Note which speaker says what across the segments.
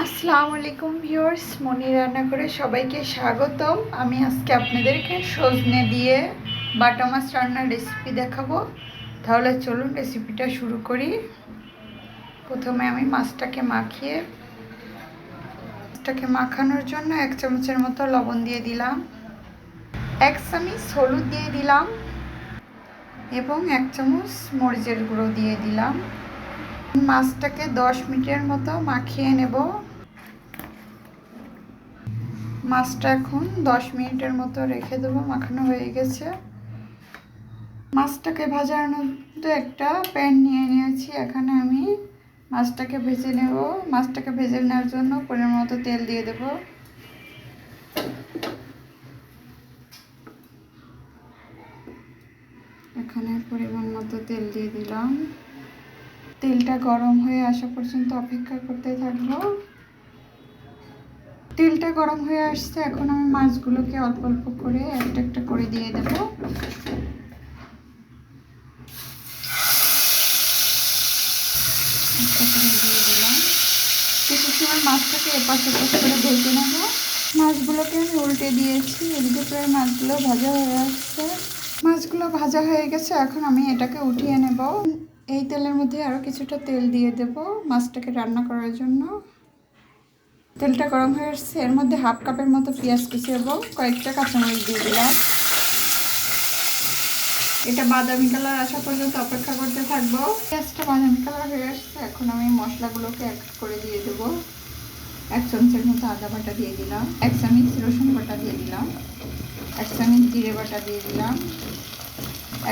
Speaker 1: আসসালামু আলাইকুম ভিউয়ার্স, মনি রান্না করে সবাইকে স্বাগতম। আমি আজকে আপনাদেরকে সজনে দিয়ে বাটা মাছ রান্নার রেসিপি দেখাবো। তাহলে চলুন রেসিপিটা শুরু করি। প্রথমে আমি মাছটাকে মাখানোর জন্য 1 চামচের মতো লবণ দিয়ে দিলাম, 1 চামচ হলুদ দিয়ে দিলাম এবং 1 চামচ মরিচের গুঁড়ো দিয়ে দিলাম। মাছটাকে 10 মিনিটের মতো মাখিয়ে নেব। মাছটা এখন 10 মিনিটের মতো রেখে দেবো, মাখানো হয়ে গেছে। মাছটাকে ভাজার মধ্যে একটা প্যান নিয়ে নিয়েছি। এখানে আমি মাছটাকে ভেজে নেব। মাছটাকে ভেজে নেওয়ার জন্য পরিমাণ মতো তেল দিয়ে দেব। এখানে পরিমাণ মতো তেল দিয়ে দিলাম। তেলটা গরম হয়ে আসা পর্যন্ত অপেক্ষা করতে থাকবো। তেলটা গরম হয়ে আসছে, এখন আমি মাছগুলোকে অল্প অল্প করে একটা একটা করে দিয়ে দেব। দিয়ে দিলাম। কিছু সময় মাছটাকে এপাশ ওপাশ করে ভেজে নেব। মাছগুলোকে আমি উল্টে দিয়েছি, এদিকে প্রায় মাছগুলো ভাজা হয়ে আসছে। মাছগুলো ভাজা হয়ে গেছে, এখন আমি এটাকে উঠিয়ে নেব। এই তেলের মধ্যে আরও কিছুটা তেল দিয়ে দেব মাছটাকে রান্না করার জন্য। তেলটা গরম হয়ে আসছে, এর মধ্যে 1/2 কাপের মতো পেঁয়াজ কুচি এবং কয়েকটা কাঁচামরিচ দিয়ে দিলাম। এটা বাদামি কালার আসা পর্যন্ত অপেক্ষা করতে থাকবো। পেঁয়াজটা বাদামি কালার হয়ে আসছে, এখন আমি মশলাগুলোকে এক করে দিয়ে দেবো। 1 চামচের মতো আদা বাটা দিয়ে দিলাম, 1 চামচ রসুন বাটা দিয়ে দিলাম, 1 চামচ জিরে বাটা দিয়ে দিলাম,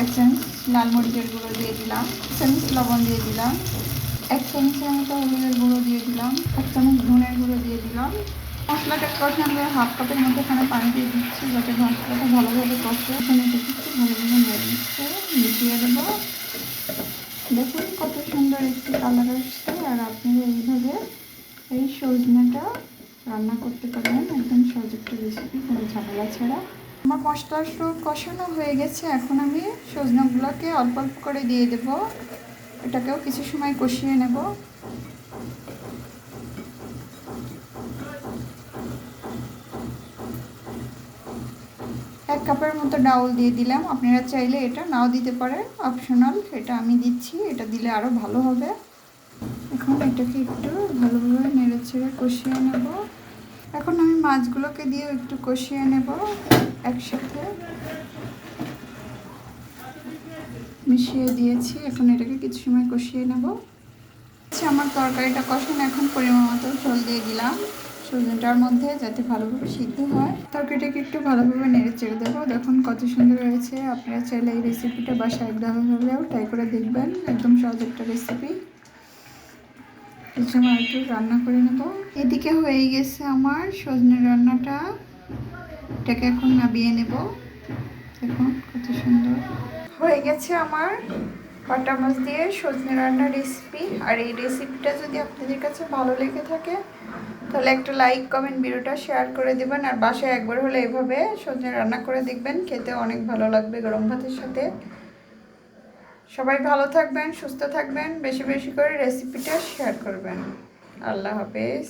Speaker 1: 1 চামচ লাল মরিচের গুঁড়ো দিয়ে দিলাম, 1 চামচ লবণ দিয়ে দিলাম, 1 চামচের মতো হলুদের গুঁড়ো দিয়ে দিলাম, 1 চামচ ধনের গুঁড়ো দিয়ে দিলাম। মশলাটা কষানোর 1/2 কাপের মতো এখানে পানি দিয়ে দিচ্ছি, যাতে মশলাটা ভালোভাবে কষে। এখানে দিচ্ছি ভালোভাবে নেড়ে মিশিয়ে দেবো। দেখুন কত সুন্দর একটি কালার আসছে। আর আপনারা এইভাবে এই সজনেটা রান্না করতে পারেন, একদম সহজ একটা রেসিপি, কোনো ঝামেলা ছাড়া। আমার মশলা কষানো হয়ে গেছে, এখন আমি সজনেগুলোকে অল্প অল্প করে দিয়ে দেব। এটাকেও কিছু সময় কষিয়ে নেব। এক কাপের মতো ডাউল দিয়ে দিলাম। আপনারা চাইলে এটা নাও দিতে পারেন, অপশনাল। এটা আমি দিচ্ছি, এটা দিলে আরও ভালো হবে। এখন এটাকে একটু ভালোভাবে নেড়ে ছেড়ে কষিয়ে নেব। এখন আমি মাছগুলোকে দিয়ে একটু কষিয়ে নেব। একসাথে মিশিয়ে দিয়েছি, এখন এটাকে কিছু সময় কষিয়ে নেব। আচ্ছা, আমার তরকারিটা কষানো, এখন পরিমাণ মতো ঝোল দিয়ে দিলাম সজনেটার মধ্যে, যাতে ভালোভাবে সিদ্ধ হয়। তরকারিটাকে একটু ভালোভাবে নেড়ে চেড়ে দেবো। দেখুন কত সুন্দর হয়েছে। আপনারা চাইলে এই রেসিপিটা বাসায় একদম হলেও ট্রাই করে দেখবেন, একদম সহজ একটা রেসিপি। কিছু সময় একটু রান্না করে নেব। এদিকে হয়ে গেছে আমার সজনে রান্নাটা। এটাকে এখন নামিয়ে নেব। দেখুন কত সুন্দর হয়ে গেছে আমার বাটা মাছ দিয়ে সজনে রান্নার রেসিপি। আর এই রেসিপিটা যদি আপনাদের কাছে ভালো লেগে থাকে, তাহলে একটা লাইক, কমেন্ট, ভিডিওটা শেয়ার করে দেবেন। আর বাসায় একবার হলে এভাবে সজনে রান্না করে দেখবেন, খেতে অনেক ভালো লাগবে গরম ভাতের সাথে। সবাই ভালো থাকবেন, সুস্থ থাকবেন, বেশি বেশি করে রেসিপিটা শেয়ার করবেন। আল্লাহ হাফেজ।